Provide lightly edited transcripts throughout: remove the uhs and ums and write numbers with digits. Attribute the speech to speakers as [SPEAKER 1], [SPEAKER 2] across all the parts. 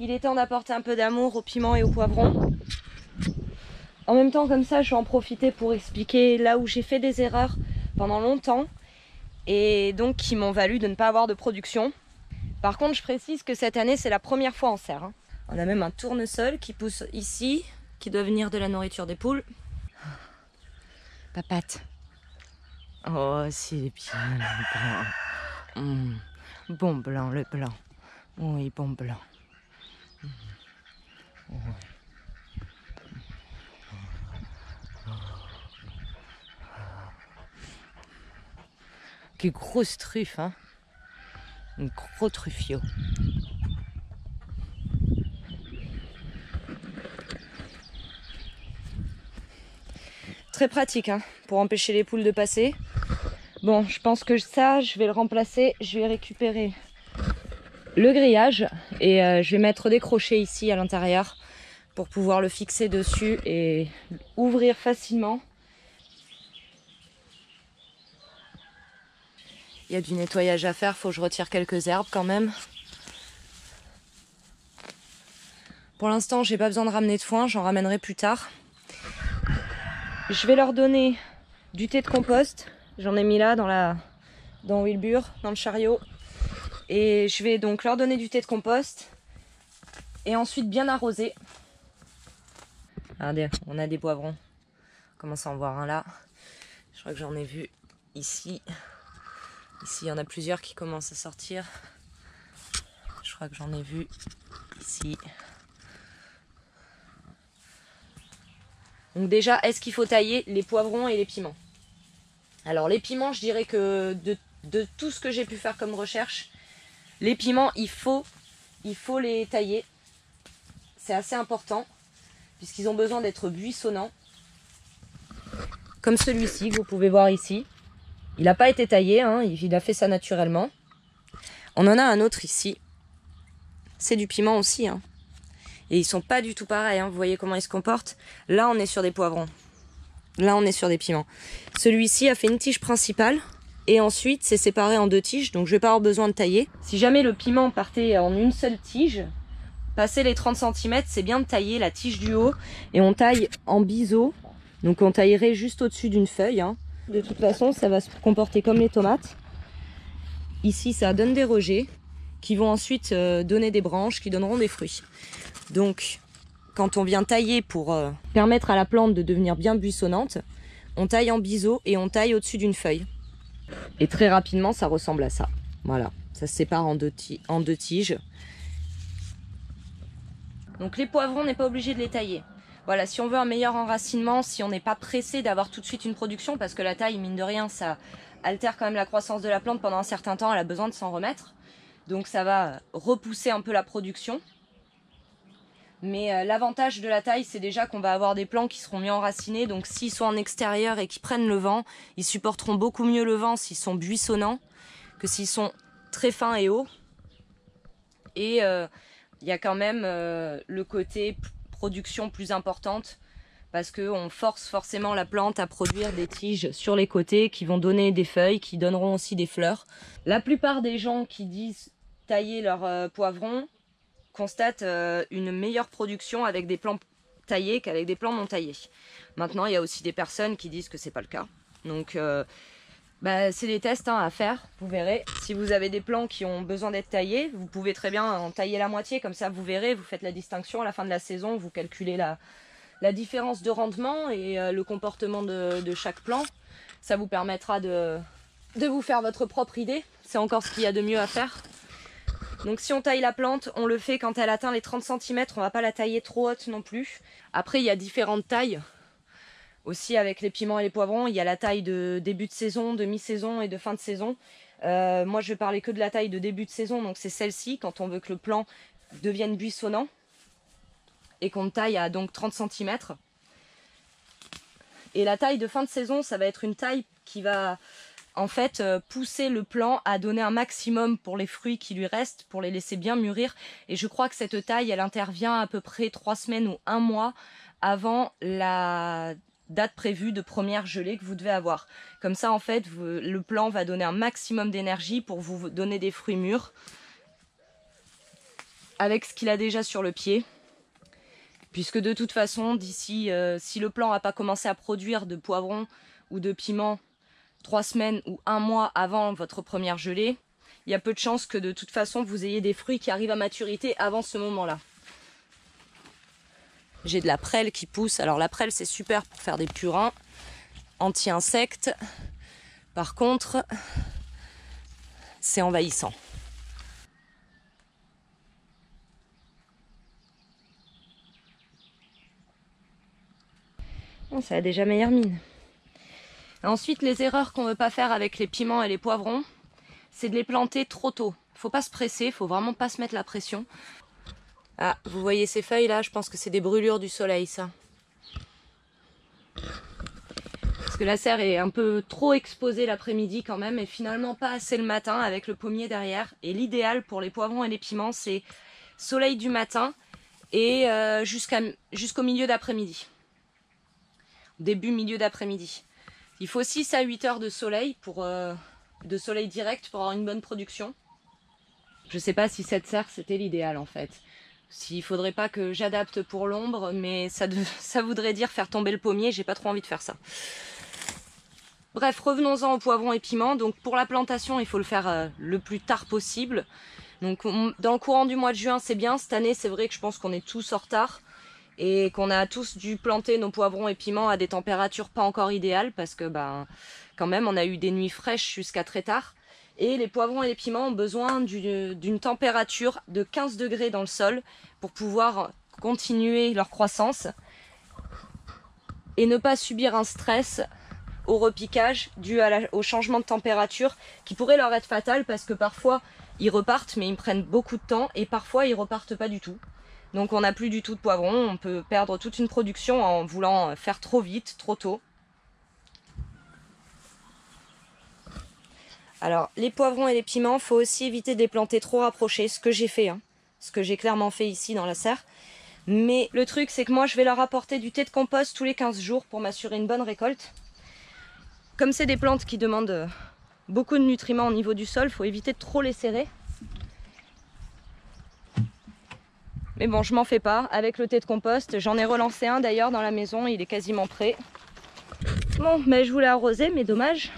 [SPEAKER 1] Il est temps d'apporter un peu d'amour au piment et au poivron. En même temps, comme ça, je vais en profiter pour expliquer là où j'ai fait des erreurs pendant longtemps et donc qui m'ont valu de ne pas avoir de production. Par contre, je précise que cette année, c'est la première fois en serre, hein. On a même un tournesol qui pousse ici, qui doit venir de la nourriture des poules. Papate. Oh, s'il est bien le blanc. Bon blanc, le blanc. Oui, bon blanc. Quelle grosse truffe, hein. Un gros truffio. Très pratique, hein, pour empêcher les poules de passer. Bon, je pense que ça, je vais le remplacer. Je vais récupérer le grillage et je vais mettre des crochets ici à l'intérieur pour pouvoir le fixer dessus et ouvrir facilement. Il y a du nettoyage à faire, faut que je retire quelques herbes quand même. Pour l'instant, j'ai pas besoin de ramener de foin, j'en ramènerai plus tard. Je vais leur donner du thé de compost. J'en ai mis là dans Wilbur, dans le chariot. Et je vais donc leur donner du thé de compost et ensuite bien arroser. Regardez, on a des poivrons. On commence à en voir un là. Je crois que j'en ai vu ici. Ici, il y en a plusieurs qui commencent à sortir. Je crois que j'en ai vu ici. Donc déjà, est-ce qu'il faut tailler les poivrons et les piments? Alors les piments, je dirais que de tout ce que j'ai pu faire comme recherche, les piments, il faut les tailler. C'est assez important, puisqu'ils ont besoin d'être buissonnants. Comme celui-ci, que vous pouvez voir ici. Il n'a pas été taillé, hein, il a fait ça naturellement. On en a un autre ici. C'est du piment aussi, hein. Et ils sont pas du tout pareils, hein. Vous voyez comment ils se comportent. Là, on est sur des poivrons. Là, on est sur des piments. Celui-ci a fait une tige principale. Et ensuite, c'est séparé en deux tiges. Donc, je vais pas avoir besoin de tailler. Si jamais le piment partait en une seule tige, passer les 30 cm, c'est bien de tailler la tige du haut. Et on taille en biseau. Donc, on taillerait juste au-dessus d'une feuille, hein. De toute façon, ça va se comporter comme les tomates. Ici, ça donne des rejets qui vont ensuite donner des branches qui donneront des fruits. Donc, quand on vient tailler pour permettre à la plante de devenir bien buissonnante, on taille en biseau et on taille au-dessus d'une feuille. Et très rapidement, ça ressemble à ça. Voilà, ça se sépare en deux tiges. Donc les poivrons, on n'est pas obligé de les tailler. Voilà, si on veut un meilleur enracinement, si on n'est pas pressé d'avoir tout de suite une production, parce que la taille, mine de rien, ça altère quand même la croissance de la plante pendant un certain temps, elle a besoin de s'en remettre. Donc ça va repousser un peu la production. Mais l'avantage de la taille, c'est déjà qu'on va avoir des plants qui seront mieux enracinés. Donc s'ils sont en extérieur et qui prennent le vent, ils supporteront beaucoup mieux le vent s'ils sont buissonnants que s'ils sont très fins et hauts. Et il y a quand même le côté production plus importante parce qu'on force forcément la plante à produire des tiges sur les côtés qui vont donner des feuilles, qui donneront aussi des fleurs. La plupart des gens qui disent tailler leurs poivrons constatent une meilleure production avec des plants taillés qu'avec des plants non taillés. Maintenant, il y a aussi des personnes qui disent que c'est pas le cas. Donc c'est des tests à faire, vous verrez. Si vous avez des plants qui ont besoin d'être taillés, vous pouvez très bien en tailler la moitié, comme ça vous verrez, vous faites la distinction à la fin de la saison, vous calculez la différence de rendement et le comportement de chaque plant. Ça vous permettra de vous faire votre propre idée. C'est encore ce qu'il y a de mieux à faire. Donc si on taille la plante, on le fait quand elle atteint les 30 cm, on ne va pas la tailler trop haute non plus. Après il y a différentes tailles. Aussi avec les piments et les poivrons, il y a la taille de début de saison, de mi-saison et de fin de saison. Moi je vais parler que de la taille de début de saison, donc c'est celle-ci, quand on veut que le plant devienne buissonnant. Et qu'on taille à donc 30 cm. Et la taille de fin de saison, ça va être une taille qui va en fait pousser le plant à donner un maximum pour les fruits qui lui restent, pour les laisser bien mûrir. Et je crois que cette taille, elle intervient à peu près 3 semaines ou 1 mois avant la date prévue de première gelée que vous devez avoir. Comme ça, en fait, le plant va donner un maximum d'énergie pour vous donner des fruits mûrs avec ce qu'il a déjà sur le pied. Puisque de toute façon, d'ici, si le plant n'a pas commencé à produire de poivrons ou de piments 3 semaines ou 1 mois avant votre première gelée, il y a peu de chances que de toute façon vous ayez des fruits qui arrivent à maturité avant ce moment-là. J'ai de la prêle qui pousse. Alors la prêle c'est super pour faire des purins anti-insectes. Par contre, c'est envahissant. Bon, ça a déjà meilleure mine. Ensuite, les erreurs qu'on ne veut pas faire avec les piments et les poivrons, c'est de les planter trop tôt. Il ne faut pas se presser, il ne faut vraiment pas se mettre la pression. Ah, vous voyez ces feuilles là, je pense que c'est des brûlures du soleil ça. Parce que la serre est un peu trop exposée l'après-midi quand même, et finalement pas assez le matin avec le pommier derrière. Et l'idéal pour les poivrons et les piments, c'est soleil du matin et jusqu'au milieu d'après-midi. Début, milieu d'après-midi. Il faut 6 à 8 heures de soleil, de soleil direct pour avoir une bonne production. Je ne sais pas si cette serre c'était l'idéal en fait. S'il ne faudrait pas que j'adapte pour l'ombre, mais ça voudrait dire faire tomber le pommier, j'ai pas trop envie de faire ça. Bref, revenons-en aux poivrons et piments. Donc pour la plantation, il faut le faire le plus tard possible. Donc dans le courant du mois de juin, c'est bien. Cette année, c'est vrai que je pense qu'on est tous en retard. Et qu'on a tous dû planter nos poivrons et piments à des températures pas encore idéales parce que quand même on a eu des nuits fraîches jusqu'à très tard. Et les poivrons et les piments ont besoin d'une température de 15 degrés dans le sol pour pouvoir continuer leur croissance et ne pas subir un stress au repiquage dû au changement de température qui pourrait leur être fatal parce que parfois ils repartent mais ils prennent beaucoup de temps et parfois ils repartent pas du tout. Donc on n'a plus du tout de poivrons, on peut perdre toute une production en voulant faire trop vite, trop tôt. Alors les poivrons et les piments, il faut aussi éviter de les planter trop rapprochés, ce que j'ai fait, ce que j'ai clairement fait ici dans la serre. Mais le truc c'est que moi je vais leur apporter du thé de compost tous les 15 jours pour m'assurer une bonne récolte. Comme c'est des plantes qui demandent beaucoup de nutriments au niveau du sol, il faut éviter de trop les serrer. Mais bon, je m'en fais pas. Avec le thé de compost, j'en ai relancé un d'ailleurs dans la maison, il est quasiment prêt. Bon, mais je voulais arroser, mais dommage.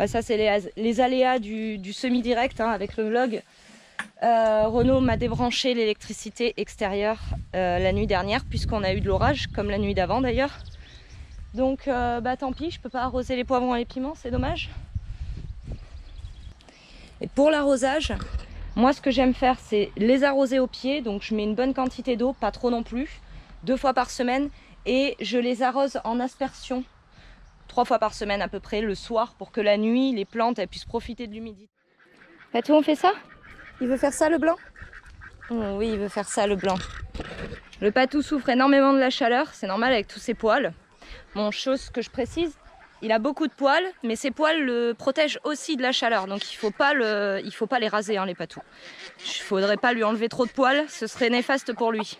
[SPEAKER 1] Ça, c'est les aléas du semi-direct avec le vlog. Renaud m'a débranché l'électricité extérieure la nuit dernière, puisqu'on a eu de l'orage, comme la nuit d'avant d'ailleurs. Donc, tant pis, je peux pas arroser les poivrons et les piments, c'est dommage. Et pour l'arrosage, moi, ce que j'aime faire, c'est les arroser au pied. Donc, je mets une bonne quantité d'eau, pas trop non plus, 2 fois par semaine. Et je les arrose en aspersion 3 fois par semaine à peu près, le soir, pour que la nuit, les plantes elles puissent profiter de l'humidité. Patou, on fait ça? Il veut faire ça, le blanc? Oh, oui, il veut faire ça, le blanc. Le Patou souffre énormément de la chaleur, c'est normal avec tous ses poils. Bon, chose que je précise, il a beaucoup de poils, mais ses poils le protègent aussi de la chaleur. Donc il faut pas les raser, les patous. Il faudrait pas lui enlever trop de poils, ce serait néfaste pour lui.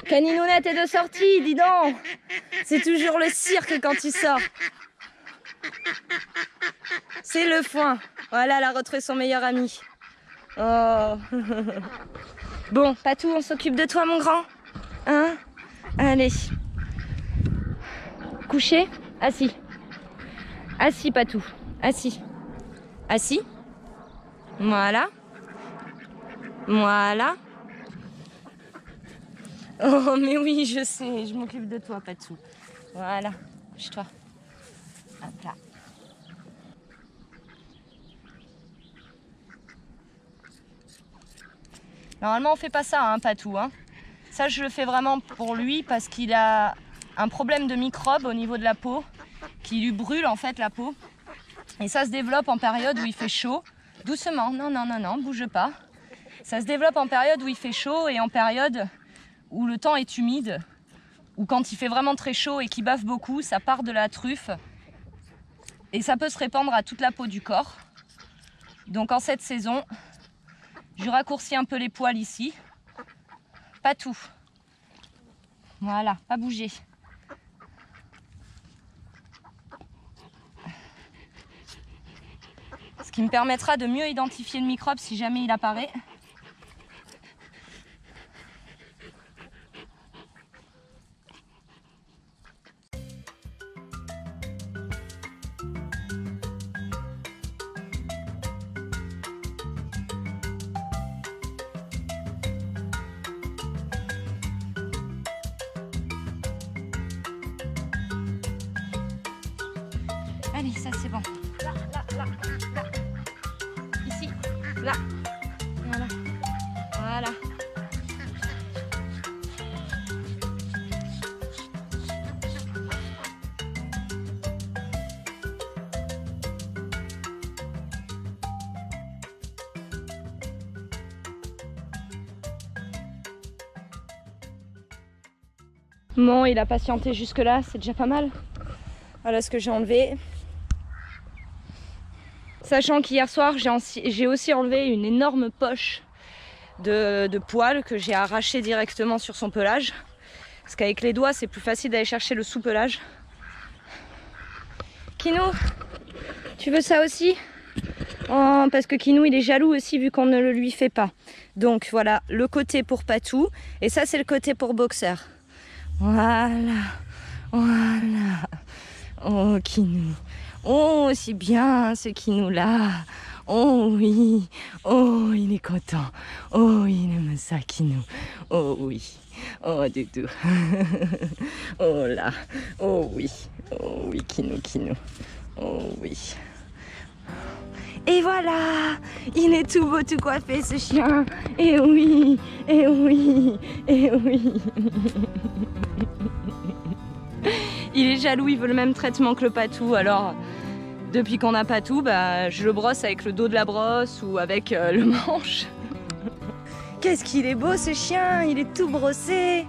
[SPEAKER 1] Caninounette est de sortie, dis donc. C'est toujours le cirque quand il sort. C'est le foin. Voilà, elle a retrouvé son meilleur ami. Oh. Bon, Patou, on s'occupe de toi, mon grand. Hein? Allez. Couché? Assis. Assis, Patou. Assis. Assis. Voilà. Voilà. Oh, mais oui, je sais, je m'occupe de toi, Patou. Voilà, bouge-toi. Hop là. Normalement, on fait pas ça, hein, Patou. Hein. Ça, je le fais vraiment pour lui parce qu'il a un problème de microbes au niveau de la peau qui lui brûle en fait la peau. Et ça se développe en période où il fait chaud. Doucement, non, non, non, non, bouge pas. Ça se développe en période où il fait chaud et en période où le temps est humide. Ou quand il fait vraiment très chaud et qu'il bave beaucoup, ça part de la truffe. Et ça peut se répandre à toute la peau du corps. Donc en cette saison, je raccourcis un peu les poils ici. Pas tout. Voilà, pas bouger. Ce qui me permettra de mieux identifier le microbe si jamais il apparaît. Allez, ça c'est bon. Là, là, là, là. Ici, là. Voilà. Voilà. Bon, il a patienté jusque-là, c'est déjà pas mal. Voilà ce que j'ai enlevé. Sachant qu'hier soir, j'ai aussi enlevé une énorme poche de poils que j'ai arraché directement sur son pelage. Parce qu'avec les doigts, c'est plus facile d'aller chercher le sous-pelage. Kinou, tu veux ça aussi? Oh, parce que Kinou, il est jaloux aussi vu qu'on ne le lui fait pas. Donc voilà, le côté pour Patou. Et ça, c'est le côté pour Boxer. Voilà, voilà. Oh, Kinou. Oh, c'est bien ce Kinou-là. Oh oui. Oh, il est content. Oh, il aime ça, Kinou. Oh oui. Oh, Doudou. Oh là. Oh oui. Oh oui, Kinou, Kinou. Oh oui. Et voilà, il est tout beau, tout coiffé ce chien. Et oui, et oui, et oui. Il est jaloux, il veut le même traitement que le Patou. Alors, depuis qu'on a Patou, bah, je le brosse avec le dos de la brosse ou avec le manche. Qu'est-ce qu'il est beau ce chien, il est tout brossé.